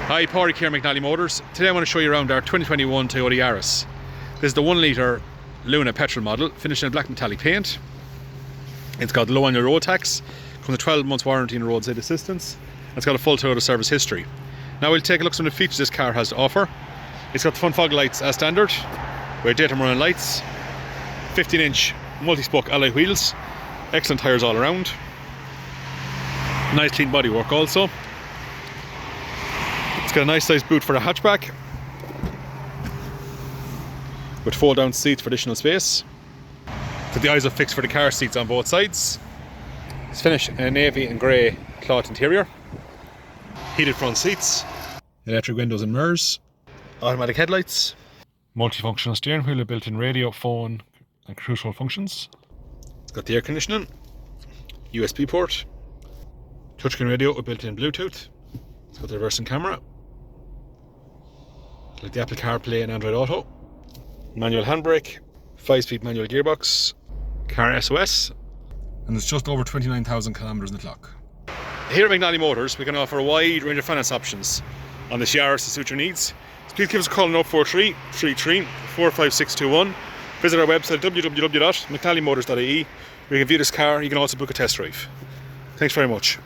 Hi, Pauric here, McNally Motors. Today I want to show you around our 2021 Toyota Yaris. This is the 1 litre Luna petrol model, finished in black metallic paint. It's got low annual road tax, comes with 12 months warranty and roadside assistance. It's got a full Toyota service history. Now we'll take a look at some of the features this car has to offer. It's got the front fog lights as standard, with daytime running lights, 15-inch multi-spoke alloy wheels, excellent tyres all around, nice clean bodywork also. It's got a nice sized boot for the hatchback, with fold down seats for additional space. Got the Isofix for the car seats on both sides. It's finished in a navy and grey cloth interior. Heated front seats, electric windows and mirrors, automatic headlights, multifunctional steering wheel with built-in radio, phone and cruise control functions. It's got the air conditioning, USB port, touchscreen radio with built-in Bluetooth. It's got the reversing camera, like the Apple CarPlay and Android Auto, manual handbrake, 5-speed manual gearbox, car SOS, and it's just over 29,000 kilometers on the clock. Here at McNally Motors, we can offer a wide range of finance options on this Yaris to suit your needs. So please give us a call on 043 33 45621. Visit our website www.mcnallymotors.ie, where you can view this car. You can also book a test drive. Thanks very much.